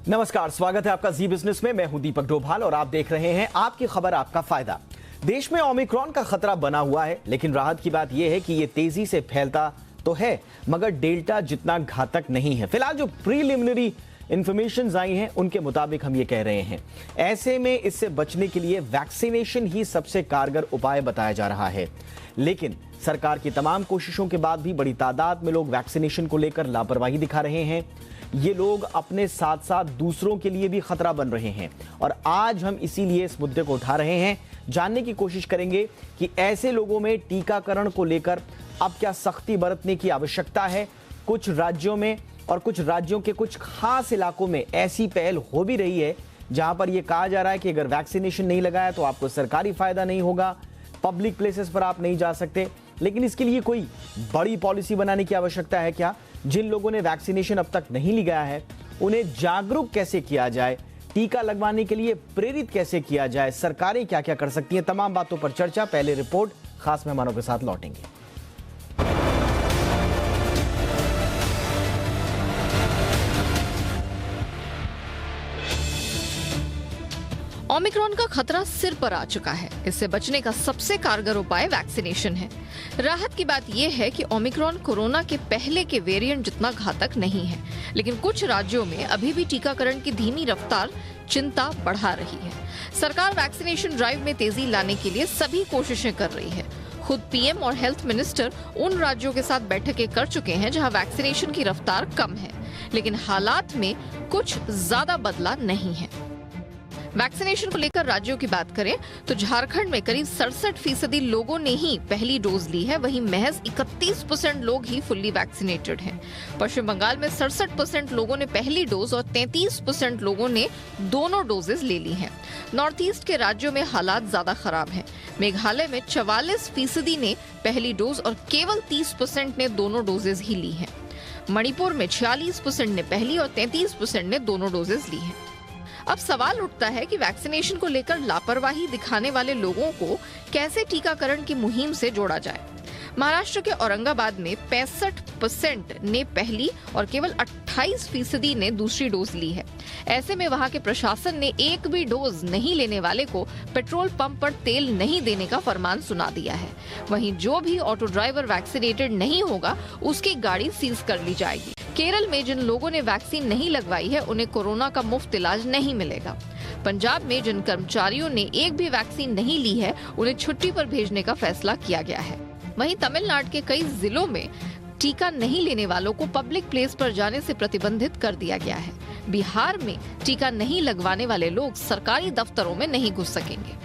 नमस्कार, स्वागत है आपका जी बिजनेस में। मैं हूं दीपक डोभाल और आप देख रहे हैं आपकी खबर आपका फायदा। देश में ओमिक्रॉन का खतरा बना हुआ है, लेकिन राहत की बात यह है कि यह तेजी से फैलता तो है मगर डेल्टा जितना घातक नहीं है। फिलहाल जो प्रीलिमिनरी इंफॉर्मेशन आई हैं उनके मुताबिक हम ये कह रहे हैं, ऐसे में इससे बचने के लिए वैक्सीनेशन ही सबसे कारगर उपाय बताया जा रहा है। लेकिन सरकार की तमाम कोशिशों के बाद भी बड़ी तादाद में लोग वैक्सीनेशन को लेकर लापरवाही दिखा रहे हैं। ये लोग अपने साथ साथ दूसरों के लिए भी खतरा बन रहे हैं और आज हम इसीलिए इस मुद्दे को उठा रहे हैं। जानने की कोशिश करेंगे कि ऐसे लोगों में टीकाकरण को लेकर अब क्या सख्ती बरतने की आवश्यकता है। कुछ राज्यों में और कुछ राज्यों के कुछ खास इलाकों में ऐसी पहल हो भी रही है जहां पर यह कहा जा रहा है कि अगर वैक्सीनेशन नहीं लगाया तो आपको सरकारी फायदा नहीं होगा, पब्लिक प्लेसेस पर आप नहीं जा सकते। लेकिन इसके लिए कोई बड़ी पॉलिसी बनाने की आवश्यकता है क्या? जिन लोगों ने वैक्सीनेशन अब तक नहीं लिया है उन्हें जागरूक कैसे किया जाए, टीका लगवाने के लिए प्रेरित कैसे किया जाए, सरकारें क्या क्या कर सकती हैं, तमाम बातों पर चर्चा। पहले रिपोर्ट, खास मेहमानों के साथ लौटेंगे। ओमिक्रॉन का खतरा सिर पर आ चुका है। इससे बचने का सबसे कारगर उपाय वैक्सीनेशन है। राहत की बात यह है कि ओमिक्रॉन कोरोना के पहले के वेरिएंट जितना घातक नहीं है, लेकिन कुछ राज्यों में अभी भी टीकाकरण की धीमी रफ्तार चिंता बढ़ा रही है। सरकार वैक्सीनेशन ड्राइव में तेजी लाने के लिए सभी कोशिशें कर रही है। खुद पीएम और हेल्थ मिनिस्टर उन राज्यों के साथ बैठकें कर चुके हैं जहां वैक्सीनेशन की रफ्तार कम है, लेकिन हालात में कुछ ज्यादा बदला नहीं है। वैक्सीनेशन को लेकर राज्यों की बात करें तो झारखंड में करीब 67% लोगों ने ही पहली डोज ली है, वहीं महज 31% लोग ही फुल्ली वैक्सीनेटेड हैं। पश्चिम बंगाल में 67% लोगों ने पहली डोज और 33% लोगों ने दोनों डोजेज ले ली हैं। नॉर्थ ईस्ट के राज्यों में हालात ज्यादा खराब हैं। मेघालय में 44% ने पहली डोज और केवल 30% ने दोनों डोजेज ही ली हैं। मणिपुर में 46% ने पहली और 33% ने दोनों डोजेज ली हैं। अब सवाल उठता है कि वैक्सीनेशन को लेकर लापरवाही दिखाने वाले लोगों को कैसे टीकाकरण की मुहिम से जोड़ा जाए। महाराष्ट्र के औरंगाबाद में 65% ने पहली और केवल 28% ने दूसरी डोज ली है। ऐसे में वहां के प्रशासन ने एक भी डोज नहीं लेने वाले को पेट्रोल पंप पर तेल नहीं देने का फरमान सुना दिया है। वहीं जो भी ऑटो ड्राइवर वैक्सीनेटेड नहीं होगा उसकी गाड़ी सीज कर ली जाएगी। केरल में जिन लोगों ने वैक्सीन नहीं लगवाई है उन्हें कोरोना का मुफ्त इलाज नहीं मिलेगा। पंजाब में जिन कर्मचारियों ने एक भी वैक्सीन नहीं ली है उन्हें छुट्टी पर भेजने का फैसला किया गया है। वहीं तमिलनाडु के कई जिलों में टीका नहीं लेने वालों को पब्लिक प्लेस पर जाने से प्रतिबंधित कर दिया गया है। बिहार में टीका नहीं लगवाने वाले लोग सरकारी दफ्तरों में नहीं घुस सकेंगे।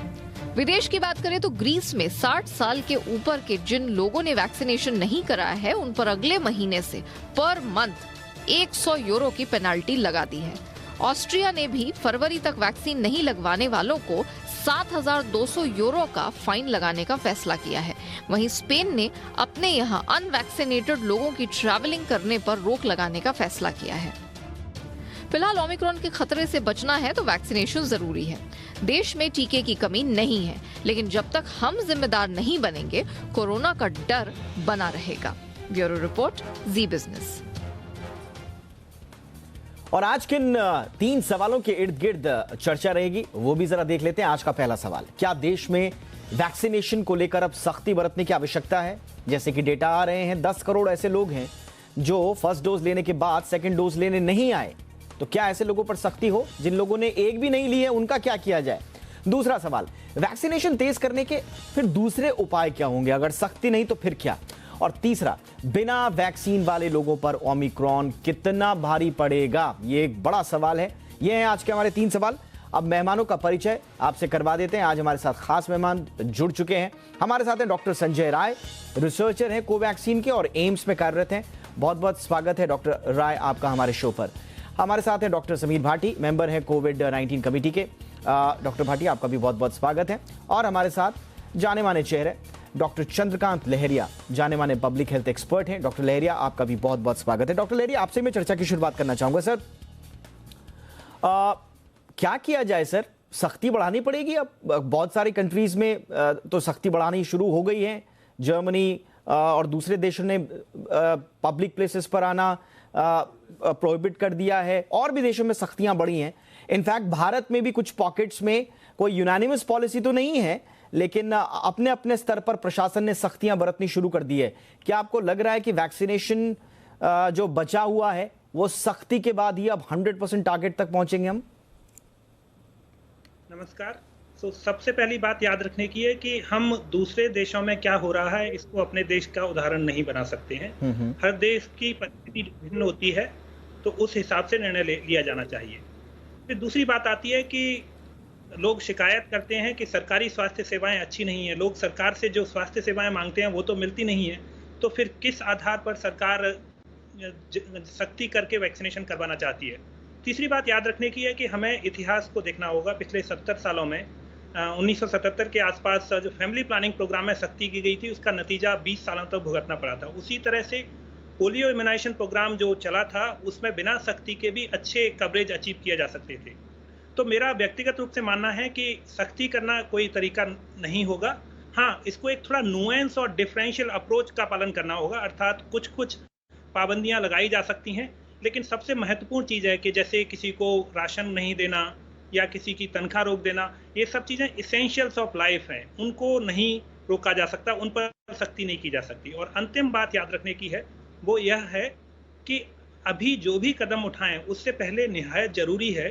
विदेश की बात करें तो ग्रीस में 60 साल के ऊपर के जिन लोगों ने वैक्सीनेशन नहीं कराया है उन पर अगले महीने से पर मंथ 100 यूरो की पेनाल्टी लगा दी है। ऑस्ट्रिया ने भी फरवरी तक वैक्सीन नहीं लगवाने वालों को 7,200 यूरो का फाइन लगाने का फैसला किया है। वहीं स्पेन ने अपने यहां अनवैक्सीनेटेड लोगों की ट्रैवलिंग करने पर रोक लगाने का फैसला किया है। फिलहाल ओमिक्रॉन के खतरे से बचना है तो वैक्सीनेशन जरूरी है। देश में टीके की कमी नहीं है, लेकिन जब तक हम जिम्मेदार नहीं बनेंगे कोरोना का डर बना रहेगा। ब्यूरो रिपोर्ट, जी बिजनेस। और आज किन 3 सवालों के इर्द गिर्द चर्चा रहेगी वो भी जरा देख लेते हैं। आज का पहला सवाल, क्या देश में वैक्सीनेशन को लेकर अब सख्ती बरतने की आवश्यकता है? जैसे कि डेटा आ रहे हैं 10 करोड़ ऐसे लोग हैं जो फर्स्ट डोज लेने के बाद सेकंड डोज लेने नहीं आए, तो क्या ऐसे लोगों पर सख्ती हो? जिन लोगों ने एक भी नहीं ली है उनका क्या किया जाए? दूसरा सवाल, वैक्सीनेशन तेज करने के फिर दूसरे उपाय क्या होंगे? अगर सख्ती नहीं तो फिर क्या? और तीसरा, बिना वैक्सीन वाले लोगों पर ओमिक्रॉन कितना भारी पड़ेगा? ये एक बड़ा सवाल है। ये हैं आज के हमारे 3 सवाल। अब मेहमानों का परिचय आपसे करवा देते हैं। आज हमारे साथ खास मेहमान जुड़ चुके हैं। हमारे साथ हैं डॉक्टर संजय राय, रिसर्चर हैं कोवैक्सीन के और एम्स में कार्यरत हैं। बहुत बहुत स्वागत है डॉक्टर राय आपका हमारे शो पर। हमारे साथ हैं डॉक्टर समीर भाटी, मेंबर हैं कोविड-19 कमेटी के। डॉक्टर भाटी आपका भी बहुत बहुत स्वागत है। और हमारे साथ जाने माने चेहरे डॉक्टर चंद्रकांत लहरिया, जाने माने पब्लिक हेल्थ एक्सपर्ट हैं। डॉक्टर लहरिया आपका भी बहुत बहुत स्वागत है। डॉक्टर लहरिया, आपसे मैं चर्चा की शुरुआत करना चाहूंगा। सर, क्या किया जाए सर? सख्ती बढ़ानी पड़ेगी? अब बहुत सारी कंट्रीज में तो सख्ती बढ़ानी शुरू हो गई है। जर्मनी और दूसरे देशों ने पब्लिक प्लेसेस पर आना, प्रोहिबिट कर दिया है, और भी देशों में सख्तियां बढ़ी हैं। इनफैक्ट भारत में भी कुछ पॉकेट्स में कोई यूनानिमस पॉलिसी तो नहीं है, लेकिन अपने अपने स्तर पर प्रशासन ने सख्तियां बरतनी शुरू कर दी है। क्या आपको लग रहा है कि वैक्सीनेशन जो बचा हुआ है वो सख्ती के बाद ही अब 100% टारगेट तक पहुंचेंगे हम? नमस्कार। सबसे पहली बात याद रखने की है कि हम दूसरे देशों में क्या हो रहा है इसको अपने देश का उदाहरण नहीं बना सकते हैं। हर देश की परिस्थिति भिन्न होती है, तो उस हिसाब से निर्णय लिया जाना चाहिए। फिर दूसरी बात आती है कि लोग शिकायत करते हैं कि सरकारी स्वास्थ्य सेवाएं अच्छी नहीं है। लोग सरकार से जो स्वास्थ्य सेवाएं मांगते हैं वो तो मिलती नहीं है, तो फिर किस आधार पर सरकार सख्ती करके वैक्सीनेशन करवाना चाहती है। तीसरी बात याद रखने की है कि हमें इतिहास को देखना होगा। पिछले 70 सालों में 1977 के आसपास जो फैमिली प्लानिंग प्रोग्राम में सख्ती की गई थी, उसका नतीजा 20 सालों तक भुगतना पड़ा था। उसी तरह से पोलियो इम्यूनाइजेशन प्रोग्राम जो चला था, उसमें बिना सख्ती के भी अच्छे कवरेज अचीव किए जा सकते थे। तो मेरा व्यक्तिगत रूप से मानना है कि सख्ती करना कोई तरीका नहीं होगा। हाँ, इसको एक थोड़ा नुएंस और डिफरेंशियल अप्रोच का पालन करना होगा, अर्थात कुछ पाबंदियां लगाई जा सकती हैं, लेकिन सबसे महत्वपूर्ण चीज़ है कि जैसे किसी को राशन नहीं देना या किसी की तनख्वाह रोक देना, ये सब चीज़ें इसेंशियल्स ऑफ लाइफ हैं, उनको नहीं रोका जा सकता, उन पर सख्ती नहीं की जा सकती। और अंतिम बात याद रखने की है वो यह है कि अभी जो भी कदम उठाएं उससे पहले निहायत ज़रूरी है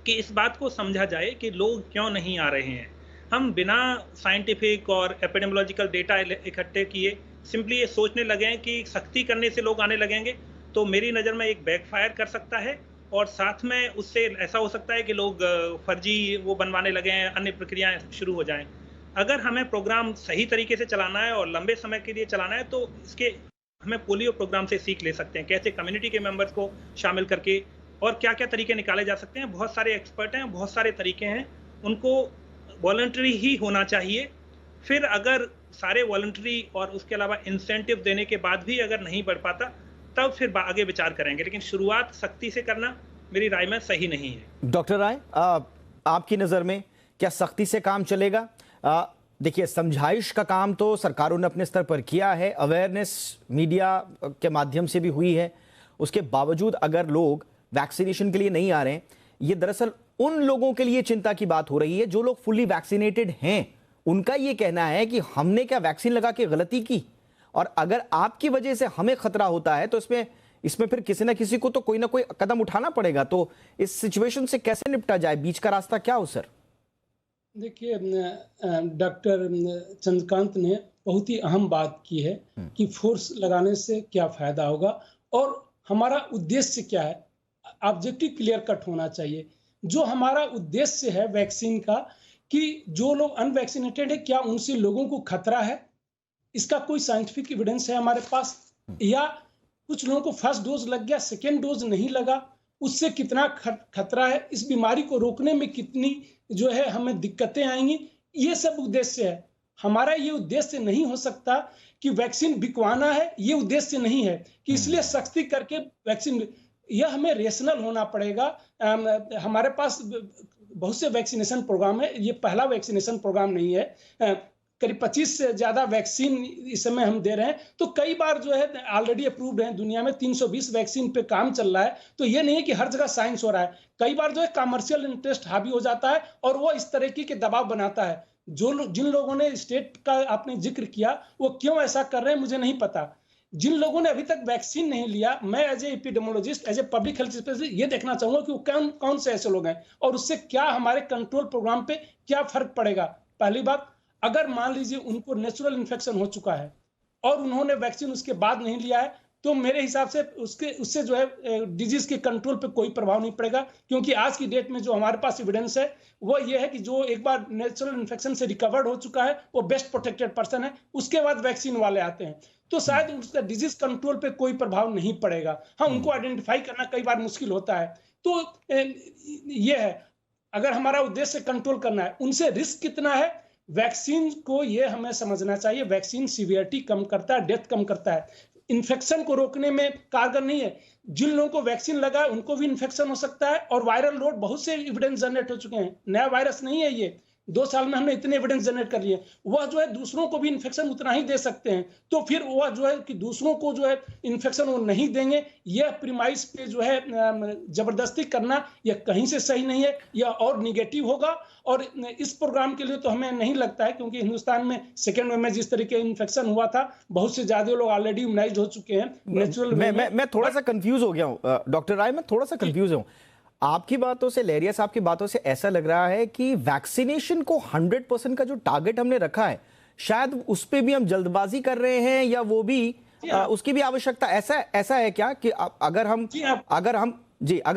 कि इस बात को समझा जाए कि लोग क्यों नहीं आ रहे हैं। हम बिना साइंटिफिक और एपिडेमियोलॉजिकल डेटा इकट्ठे किए सिंपली ये सोचने लगे हैं कि सख्ती करने से लोग आने लगेंगे, तो मेरी नज़र में एक बैकफायर कर सकता है, और साथ में उससे ऐसा हो सकता है कि लोग फर्जी वो बनवाने लगे हैं, अन्य प्रक्रियाएं शुरू हो जाएं। अगर हमें प्रोग्राम सही तरीके से चलाना है और लंबे समय के लिए चलाना है, तो इसके हमें पोलियो प्रोग्राम से सीख ले सकते हैं, कैसे कम्युनिटी के मेंबर्स को शामिल करके और क्या क्या तरीके निकाले जा सकते हैं। बहुत सारे एक्सपर्ट हैं, बहुत सारे तरीके हैं, उनको वॉलंटरी ही होना चाहिए। फिर अगर सारे वॉलंटरी और उसके अलावा इंसेंटिव देने के बाद भी अगर नहीं बढ़ पाता, तब फिर आगे विचार करेंगे, लेकिन शुरुआत सख्ती से करना मेरी राय में सही नहीं है। डॉक्टर राय, आपकी नज़र में क्या सख्ती से काम चलेगा? देखिए, समझाइश का काम तो सरकारों ने अपने स्तर पर किया है, अवेयरनेस मीडिया के माध्यम से भी हुई है। उसके बावजूद अगर लोग वैक्सीनेशन के लिए नहीं आ रहे हैं, ये दरअसल उन लोगों के लिए चिंता की बात हो रही है जो लोग फुल्ली वैक्सीनेटेड हैं। उनका ये कहना है कि हमने क्या वैक्सीन लगा के गलती की, और अगर आपकी वजह से हमें खतरा होता है तो इसमें फिर किसी ना किसी को तो कोई ना कोई कदम उठाना पड़ेगा। तो इस सिचुएशन से कैसे निपटा जाए? बीच का रास्ता क्या हो सर? देखिए, डॉक्टर चंद्रकांत ने बहुत ही अहम बात की है कि फोर्स लगाने से क्या फायदा होगा और हमारा उद्देश्य क्या है। ऑब्जेक्टिव क्लियर कट होना चाहिए। जो हमारा उद्देश्य है वैक्सीन का, कि जो लोग अनवैक्सीनेटेड है, क्या उनसे लोगों को खतरा है, इसका कोई साइंटिफिक एविडेंस है हमारे पास, या कुछ लोगों को फर्स्ट डोज लग गया, सेकेंड डोज नहीं लगा, उससे कितना खतरा है, इस बीमारी को रोकने में कितनी जो है हमें दिक्कतें आएंगी। ये सब उद्देश्य है हमारा। ये उद्देश्य नहीं हो सकता कि वैक्सीन बिकवाना है, ये उद्देश्य नहीं है कि इसलिए सख्ती करके वैक्सीन। यह हमें रेशनल होना पड़ेगा। हमारे पास बहुत से वैक्सीनेशन प्रोग्राम है, ये पहला वैक्सीनेशन प्रोग्राम नहीं है। करीब 25 से ज़्यादा वैक्सीन इस समय हम दे रहे हैं, तो कई बार जो है ऑलरेडी अप्रूव्ड है। दुनिया में 320 वैक्सीन पे काम चल रहा है। तो ये नहीं है कि हर जगह साइंस हो रहा है, कई बार जो है कमर्शियल इंटरेस्ट हावी हो जाता है और वो इस तरह के दबाव बनाता है। जिन लोगों ने स्टेट का आपने जिक्र किया, वो क्यों ऐसा कर रहे हैं मुझे नहीं पता। जिन लोगों ने अभी तक वैक्सीन नहीं लिया, मैं as a epidemiologist, as a public health specialist ये देखना चाहूंगा कि वो कौन से ऐसे लोग हैं और उससे क्या हमारे कंट्रोल प्रोग्राम पे क्या फर्क पड़ेगा। पहली बात, अगर मान लीजिए उनको नेचुरल इन्फेक्शन हो चुका है और उन्होंने वैक्सीन उसके बाद नहीं लिया है, तो मेरे हिसाब से उससे जो है डिजीज के कंट्रोल पे कोई प्रभाव नहीं पड़ेगा। क्योंकि आज की डेट में जो हमारे पास एविडेंस है वो ये है कि जो एक बार नेचुरल इन्फेक्शन से रिकवर्ड हो चुका है वो बेस्ट प्रोटेक्टेड पर्सन है, उसके बाद वैक्सीन वाले आते हैं, तो शायद उसका डिजीज कंट्रोल पे कोई प्रभाव नहीं पड़ेगा। हाँ, उनको आइडेंटिफाई करना कई बार मुश्किल होता है। तो ये है, अगर हमारा उद्देश्य कंट्रोल करना है, उनसे रिस्क कितना है वैक्सीन को, ये हमें समझना चाहिए। वैक्सीन सीवियरिटी कम करता है, डेथ कम करता है, इन्फेक्शन को रोकने में कारगर नहीं है। जिन लोगों को वैक्सीन लगा उनको भी इन्फेक्शन हो सकता है और वायरल लोड बहुत से एविडेंस जनरेट हो चुके हैं, नया वायरस नहीं है ये। 2 साल में हमने इतने एविडेंस जनरेट कर लिए, वह जो है दूसरों को भी इन्फेक्शन उतना ही दे सकते हैं। तो फिर वह जो है कि दूसरों को जो है इन्फेक्शन वो नहीं देंगे, यह प्रीमाइस पे जो है जबरदस्ती करना यह कहीं से सही नहीं है, यह और निगेटिव होगा। और इस प्रोग्राम के लिए तो हमें नहीं लगता है, क्योंकि हिंदुस्तान में सेकेंड वेव में जिस तरीके इन्फेक्शन हुआ था, बहुत से ज्यादा लोग ऑलरेडी इम्यूनाइज्ड हो चुके हैं नेचुरल। मैं थोड़ा सा कंफ्यूज हो गया हूं डॉक्टर राय, मैं थोड़ा सा कंफ्यूज हूं आपकी बातों से, लहरिया साहब की बातों से ऐसा लग रहा है कि वैक्सीनेशन को 100% का जो टारगेट हमने रखा है, शायद उस पे भी हम जल्दबाजी कर रहे हैं, या वो भी उसकी भी आवश्यकता, ऐसा है क्या कि अगर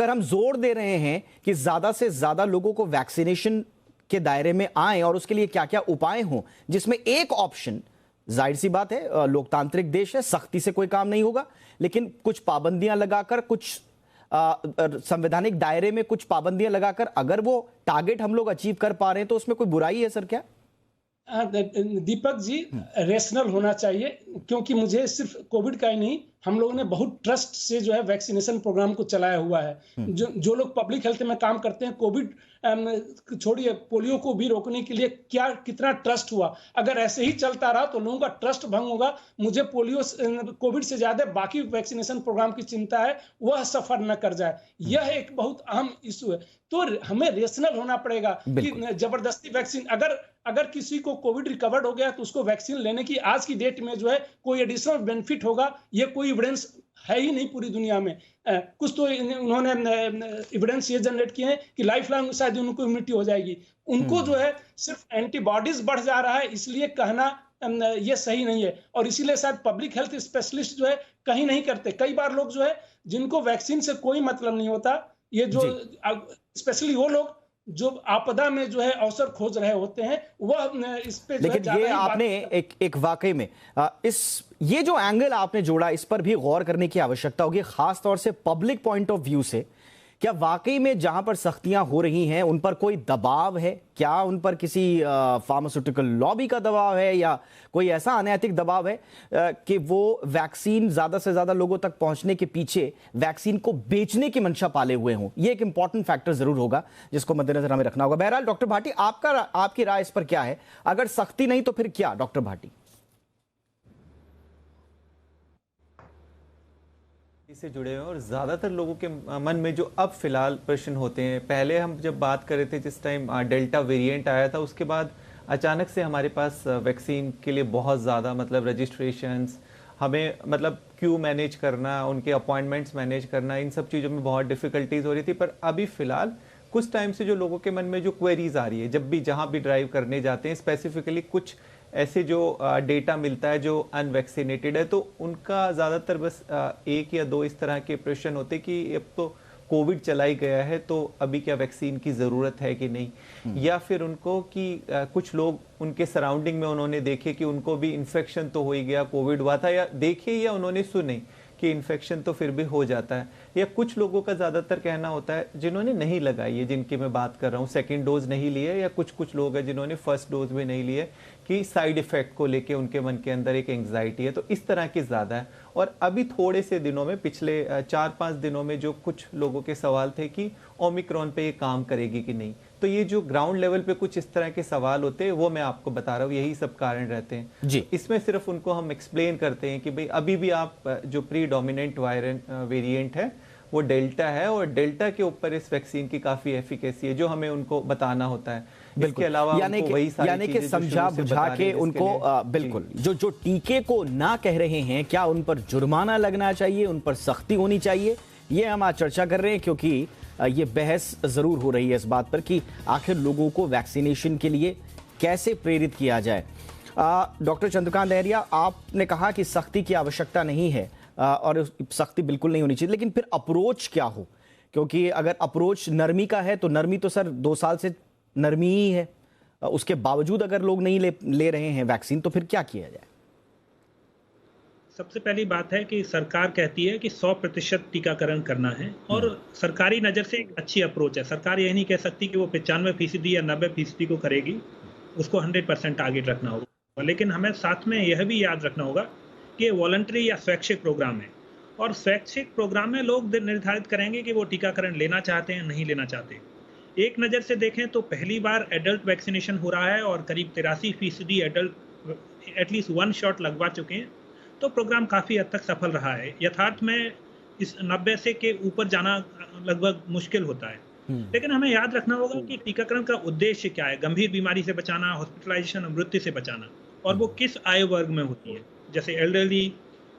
हम जोर दे रहे हैं कि ज्यादा से ज्यादा लोगों को वैक्सीनेशन के दायरे में आए और उसके लिए क्या क्या उपाय हों, जिसमें एक ऑप्शन, जाहिर सी बात है लोकतांत्रिक देश है, सख्ती से कोई काम नहीं होगा, लेकिन कुछ पाबंदियां लगाकर, कुछ संवैधानिक दायरे में कुछ पाबंदियां लगाकर अगर वो टारगेट हम लोग अचीव कर पा रहे हैं तो उसमें कोई बुराई है सर क्या? दीपक जी, रेशनल होना चाहिए, क्योंकि मुझे सिर्फ कोविड का ही नहीं, हम लोगों ने बहुत ट्रस्ट से जो है वैक्सीनेशन प्रोग्राम को चलाया हुआ है। जो लोग पब्लिक हेल्थ में काम करते हैं, कोविड छोड़िए, पोलियो को भी रोकने के लिए कितना ट्रस्ट हुआ। अगर ऐसे ही चलता रहा तो लोगों का ट्रस्ट भंग होगा। मुझे कोविड से ज्यादा बाकी वैक्सीनेशन प्रोग्राम की चिंता है, वह सफर न कर जाए। यह एक बहुत अहम इशू है। तो हमें रेशनल होना पड़ेगा कि जबरदस्ती वैक्सीन, अगर किसी को कोविड रिकवर्ड हो गया तो उसको वैक्सीन लेने की आज की डेट में जो है कोई एडिशनल बेनिफिट होगा, ये कोई एविडेंस है ही नहीं पूरी दुनिया में। कुछ तो उन्होंने एविडेंस ये जनरेट किए हैं कि लाइफ लॉन्ग शायद उनको इम्यूनिटी हो जाएगी। उनको जो है सिर्फ एंटीबॉडीज बढ़ जा रहा है, इसलिए कहना ये सही नहीं है। और इसीलिए शायद पब्लिक हेल्थ स्पेशलिस्ट जो है कहीं नहीं करते। कई बार लोग जो है जिनको वैक्सीन से कोई मतलब नहीं होता, ये जो स्पेशली वो लोग जो आपदा में जो है अवसर खोज रहे होते हैं, वह इस पे लेकिन ये आपने एक वाकई में ये जो एंगल आपने जोड़ा, इस पर भी गौर करने की आवश्यकता होगी, खास तौर से पब्लिक पॉइंट ऑफ व्यू से। क्या वाकई में जहां पर सख्तियां हो रही हैं उन पर कोई दबाव है? क्या उन पर किसी फार्मास्यूटिकल लॉबी का दबाव है, या कोई ऐसा अनैतिक दबाव है कि वो वैक्सीन ज्यादा से ज्यादा लोगों तक पहुंचने के पीछे वैक्सीन को बेचने की मंशा पाले हुए हों? ये एक इंपॉर्टेंट फैक्टर जरूर होगा जिसको मद्देनजर हमें रखना होगा। बहरहाल डॉक्टर भाटी, आपकी राय इस पर क्या है? अगर सख्ती नहीं तो फिर क्या डॉक्टर भाटी? से जुड़े हैं और ज़्यादातर लोगों के मन में जो अब फिलहाल प्रश्न होते हैं, पहले हम जब बात कर रहे थे जिस टाइम डेल्टा वेरिएंट आया था, उसके बाद अचानक से हमारे पास वैक्सीन के लिए बहुत ज़्यादा रजिस्ट्रेशंस, हमें क्यू मैनेज करना, उनके अपॉइंटमेंट्स मैनेज करना, इन सब चीज़ों में बहुत डिफ़िकल्टीज हो रही थी। पर अभी फ़िलहाल कुछ टाइम से जो लोगों के मन में जो क्वेरीज आ रही है, जब भी जहाँ भी ड्राइव करने जाते हैं, स्पेसिफिकली कुछ ऐसे जो डेटा मिलता है जो अनवैक्सीनेटेड है, तो उनका ज़्यादातर बस 1 या 2 इस तरह के प्रश्न होते कि अब तो कोविड चला ही गया है तो अभी क्या वैक्सीन की ज़रूरत है कि नहीं, या फिर उनको कि कुछ लोग उनके सराउंडिंग में उन्होंने देखे कि उनको भी इन्फेक्शन तो हो ही गया, कोविड हुआ था, या देखे या उन्होंने सुने कि इन्फेक्शन तो फिर भी हो जाता है। या कुछ लोगों का ज़्यादातर कहना होता है जिन्होंने नहीं लगाई है, जिनकी मैं बात कर रहा हूँ, सेकंड डोज नहीं लिए, या कुछ लोग हैं जिन्होंने फर्स्ट डोज भी नहीं लिए, कि साइड इफ़ेक्ट को लेके उनके मन के अंदर एक एंग्जाइटी है। तो इस तरह की ज़्यादा है। और अभी थोड़े से दिनों में, पिछले 4-5 दिनों में जो कुछ लोगों के सवाल थे कि ओमिक्रॉन पे ये काम करेगी कि नहीं, तो ये जो ग्राउंड लेवल पे कुछ इस तरह के सवाल होते हैं, वो मैं आपको बता रहा हूँ, यही सब कारण रहते हैं जी। इसमें सिर्फ उनको हम एक्सप्लेन करते हैं कि भाई अभी भी आप जो प्रीडोमिनेंट वेरिएंट है वो डेल्टा है, और डेल्टा के ऊपर इस वैक्सीन की काफी एफिकेसी है, जो हमें उनको बताना होता है। इसके अलावा यानी कि समझा बुझा के उनको बिल्कुल जो टीके को ना कह रहे हैं, क्या उन पर जुर्माना लगना चाहिए, उन पर सख्ती होनी चाहिए, ये हम आज चर्चा कर रहे हैं, क्योंकि ये बहस जरूर हो रही है इस बात पर कि आखिर लोगों को वैक्सीनेशन के लिए कैसे प्रेरित किया जाए। डॉक्टर चंद्रकांत लहरिया, आपने कहा कि सख्ती की आवश्यकता नहीं है और सख्ती बिल्कुल नहीं होनी चाहिए, लेकिन फिर अप्रोच क्या हो? क्योंकि अगर अप्रोच नरमी का है तो नरमी तो सर 2 साल से नरमी ही है, उसके बावजूद अगर लोग नहीं ले रहे हैं वैक्सीन, तो फिर क्या किया जाए? सबसे पहली बात है कि सरकार कहती है कि 100% टीकाकरण करना है, और सरकारी नज़र से एक अच्छी अप्रोच है। सरकार यह नहीं कह सकती कि वो 95% या 90% को करेगी, उसको 100% टारगेट रखना होगा। लेकिन हमें साथ में यह भी याद रखना होगा कि ये वॉलंटरी या स्वैच्छिक प्रोग्राम है, और स्वैच्छिक प्रोग्राम में लोग निर्धारित करेंगे कि वो टीकाकरण लेना चाहते हैं नहीं लेना चाहते। एक नज़र से देखें तो पहली बार एडल्ट वैक्सीनेशन हो रहा है और करीब 83% एडल्ट एटलीस्ट 1 शॉट लगवा चुके हैं, तो प्रोग्राम काफ़ी हद तक सफल रहा है। यथार्थ में इस 90 से के ऊपर जाना लगभग मुश्किल होता है, लेकिन हमें याद रखना होगा कि टीकाकरण का उद्देश्य क्या है। गंभीर बीमारी से बचाना, हॉस्पिटलाइजेशन और मृत्यु से बचाना, और वो किस आयु वर्ग में होती है, जैसे एल्डरली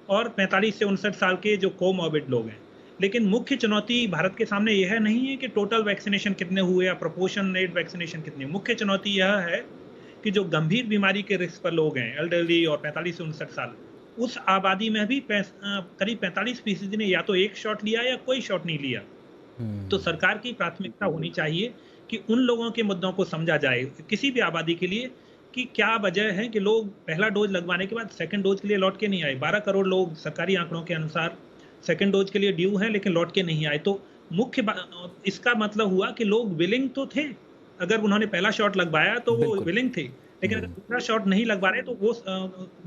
और 45 से 59 साल के जो कोमॉर्बिड लोग हैं। लेकिन मुख्य चुनौती भारत के सामने यह नहीं है कि टोटल वैक्सीनेशन कितने हुए या प्रोपोर्शनेट वैक्सीनेशन कितने। मुख्य चुनौती यह है कि जो गंभीर बीमारी के रिस्क पर लोग हैं, एल्डरली और 45 से 59 साल, उस आबादी में भी करीब 45% ने या तो एक शॉट लिया या कोई शॉट नहीं लिया। तो सरकार की प्राथमिकता होनी चाहिए कि उन लोगों के मुद्दों को समझा जाए किसी भी आबादी के लिए, कि क्या वजह है कि लोग पहला डोज लगवाने के बाद सेकंड डोज के लिए लौट के नहीं आए। 12 करोड़ लोग सरकारी आंकड़ों के अनुसार सेकंड डोज के लिए ड्यू हैं, लेकिन लौट के नहीं आए। तो मुख्य इसका मतलब हुआ कि लोग विलिंग तो थे, अगर उन्होंने पहला शॉट लगवाया तो वो विलिंग थे, लेकिन अगर दूसरा शॉट नहीं लगवा रहे तो वो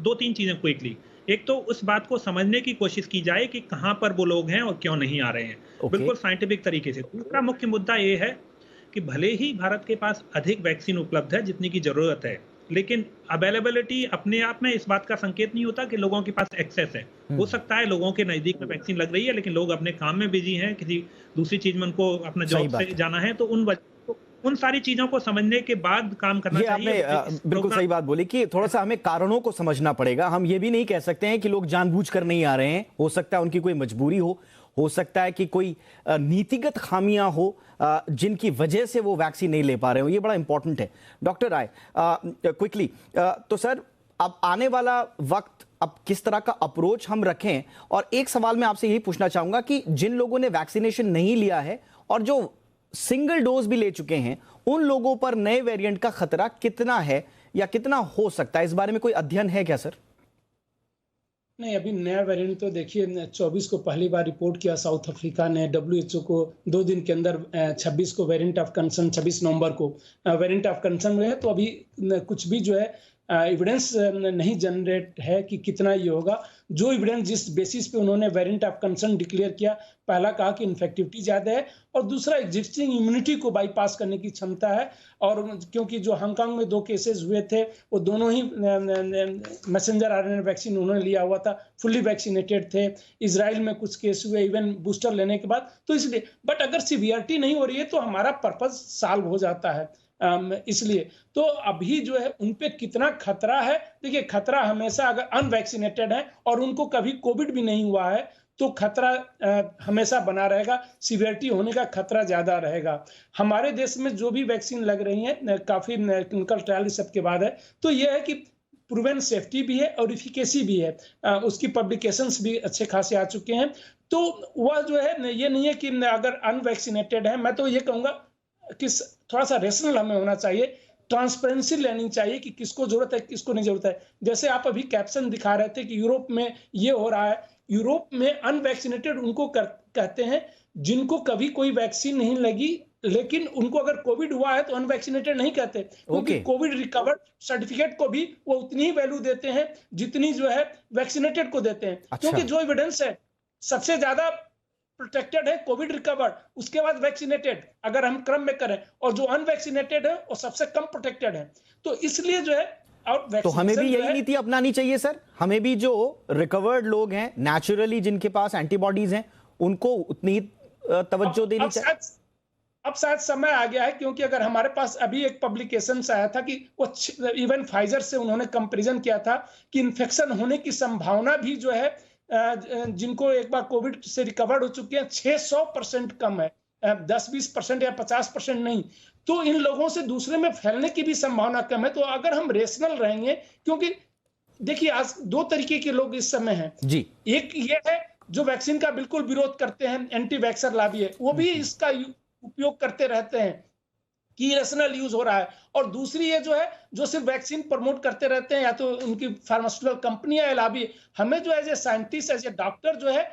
2-3 चीजें क्विकली। एक तो उस बात को समझने की कोशिश की जाए कि कहाँ पर वो लोग हैं और क्यों नहीं आ रहे हैं, बिल्कुल साइंटिफिक तरीके से। दूसरा मुख्य मुद्दा ये है कि भले ही भारत के पास अधिक वैक्सीन उपलब्ध है जितनी की जरूरत है, लेकिन अवेलेबिलिटी अपने आप में इस बात का संकेत नहीं होता कि लोगों के पास एक्सेस है। हो सकता है लोगों के नजदीक में वैक्सीन लग रही है, लेकिन लोग अपने काम में बिजी हैं, किसी दूसरी चीज में उनको अपना जॉब से जाना है, तो उन सारी चीजों को समझने के बाद काम करना चाहिए। आपने बिल्कुल सही बात बोली कि थोड़ा सा हमें कारणों को समझना पड़ेगा। हम ये भी नहीं कह सकते हैं कि लोग जानबूझकर नहीं आ रहे हैं। हो सकता है उनकी कोई मजबूरी हो सकता है कि कोई नीतिगत खामियां हो जिनकी वजह से वो वैक्सीन नहीं ले पा रहे हो। ये बड़ा इंपॉर्टेंट है। डॉक्टर राय, क्विकली, तो सर अब आने वाला वक्त, अब किस तरह का अप्रोच हम रखें? और एक सवाल मैं आपसे यही पूछना चाहूंगा कि जिन लोगों ने वैक्सीनेशन नहीं लिया है और जो सिंगल डोज भी ले चुके हैं, उन लोगों पर नए वेरिएंट का खतरा कितना है या कितना हो सकता है? इस बारे में कोई अध्ययन है क्या सर? नहीं, अभी नया वेरिएंट तो देखिए 24 को पहली बार रिपोर्ट किया साउथ अफ्रीका ने। WHO को 2 दिन के अंदर 26 को वेरिएंट ऑफ कंसर्न, 26 नवंबर को वेरिएंट ऑफ कंसर्न में है। तो अभी कुछ भी जो है एविडेंस नहीं जनरेट है कि कितना ये होगा। जो एविडेंस जिस बेसिस पे उन्होंने वेरिएंट ऑफ कंसर्न डिक्लेयर किया, पहला कहा कि इन्फेक्टिविटी ज़्यादा है और दूसरा एग्जिस्टिंग इम्यूनिटी को बाईपास करने की क्षमता है। और क्योंकि जो हांगकांग में 2 केसेस हुए थे, वो दोनों ही मैसेंजर आरएनए वैक्सीन उन्होंने लिया हुआ था, फुल्ली वैक्सीनेटेड थे। इजराइल में कुछ केस हुए इवन बूस्टर लेने के बाद। तो इसलिए, बट अगर सीवियरिटी नहीं हो रही है तो हमारा पर्पस सॉल्व हो जाता है। इसलिए तो अभी जो है उन पे कितना खतरा है, देखिए खतरा हमेशा, अगर अनवैक्सीनेटेड है और उनको कभी कोविड भी नहीं हुआ है तो खतरा हमेशा बना रहेगा, सीवियरिटी होने का खतरा ज्यादा रहेगा। हमारे देश में जो भी वैक्सीन लग रही है, काफी क्लिनिकल ट्रायल सबके बाद है, तो यह है कि प्रूवन सेफ्टी भी है और इफिकेसी भी है। उसकी पब्लिकेशंस भी अच्छे खासे आ चुके हैं। तो वह जो है, ये नहीं है कि अगर अनवैक्सीनेटेड है, मैं तो ये कहूंगा कि थोड़ा सा रेशनल हमें होना चाहिए, ट्रांसपेरेंसी लेनी चाहिए कि किसको जरूरत है किसको नहीं जरूरत है। जैसे आप अभी कैप्शन दिखा रहे थे कि यूरोप में ये हो रहा है। यूरोप में अनवैक्सीनेटेड उनको कहते हैं जिनको कभी कोई वैक्सीन नहीं लगी, लेकिन उनको अगर कोविड हुआ है तो अनवैक्सीनेटेड नहीं कहते, क्योंकि कोविड रिकवर्ड सर्टिफिकेट को भी वो उतनी ही वैल्यू देते हैं जितनी जो है वैक्सीनेटेड को देते हैं। अच्छा। क्योंकि जो एविडेंस है सबसे ज्यादा प्रोटेक्टेड है कोविड रिकवर्ड, उसके बाद वैक्सीनेटेड अगर हम क्रम में करें, और जो अनवैक्सीनेटेड है वो सबसे कम प्रोटेक्टेड है। तो इसलिए जो है, तो हमें भी यही नीति अपनानी चाहिए सर। हमें भी जो रिकवर्ड लोग हैं, नेचुरली जिनके पास एंटीबॉडीज हैं, उनको उतनी तवज्जो देनी चाहिए। अब शायद समय आ गया है, क्योंकि अगर हमारे पास अभी एक पब्लिकेशन आया था कि वो इवन फाइजर से उन्होंने कंपैरिजन किया था कि इन्फेक्शन होने की संभावना भी जो है जिनको एक बार कोविड से रिकवर्ड हो चुके हैं 600% कम है, 10-20% या 50% नहीं। तो इन लोगों से दूसरे में फैलने की भी संभावना कम है। तो अगर हम रेशनल रहेंगे, क्योंकि देखिए आज 2 तरीके के लोग इस समय हैं जी। एक ये है जो वैक्सीन का बिल्कुल विरोध करते हैं, एंटी वैक्सर लॉबी है, वो भी इसका उपयोग करते रहते हैं कि इरेशनल यूज हो रहा है। और दूसरी ये जो है जो सिर्फ वैक्सीन प्रमोट करते रहते हैं, या तो उनकी फार्मास्यूटिकल कंपनियां या लॉबी। हमें जो as a scientist, as a doctor जो है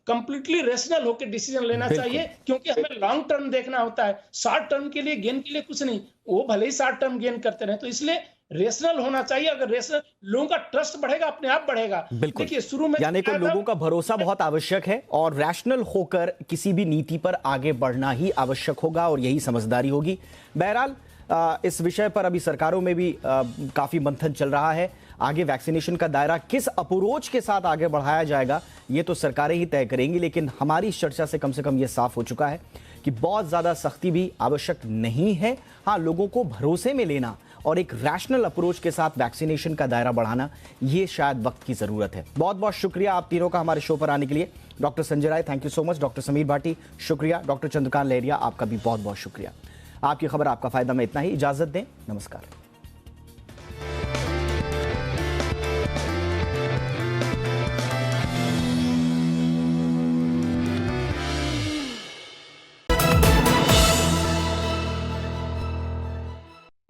कंप्लीटली रेशनल होकर डिसीजन लेना चाहिए, क्योंकि हमें लॉन्ग टर्म देखना होता है। शॉर्ट टर्म के लिए गेन के लिए कुछ नहीं, वो भले ही शॉर्ट टर्म गेन करते रहे। तो इसलिए रेशनल होना चाहिए। अगर रेशनल, लोगों का ट्रस्ट बढ़ेगा, अपने आप बढ़ेगा। बिल्कुल। देखिए शुरू में यानी कि लोगों का भरोसा बहुत आवश्यक है और रैशनल होकर किसी भी नीति पर आगे बढ़ना ही आवश्यक होगा और यही समझदारी होगी। बहरहाल इस विषय पर अभी सरकारों में भी काफी मंथन चल रहा है। आगे वैक्सीनेशन का दायरा किस अप्रोच के साथ आगे बढ़ाया जाएगा ये तो सरकारें ही तय करेंगी, लेकिन हमारी इस चर्चा से कम ये साफ हो चुका है कि बहुत ज्यादा सख्ती भी आवश्यक नहीं है। हाँ, लोगों को भरोसे में लेना और एक रैशनल अप्रोच के साथ वैक्सीनेशन का दायरा बढ़ाना, ये शायद वक्त की जरूरत है। बहुत बहुत शुक्रिया आप तीनों का हमारे शो पर आने के लिए। Doctor Sanjay Rai, thank you so much. Doctor Sameer Bhati, शुक्रिया। डॉक्टर चंद्रकांत लहरिया, आपका भी बहुत बहुत शुक्रिया। आपकी खबर आपका फायदा में इतना ही। इजाजत दें, नमस्कार।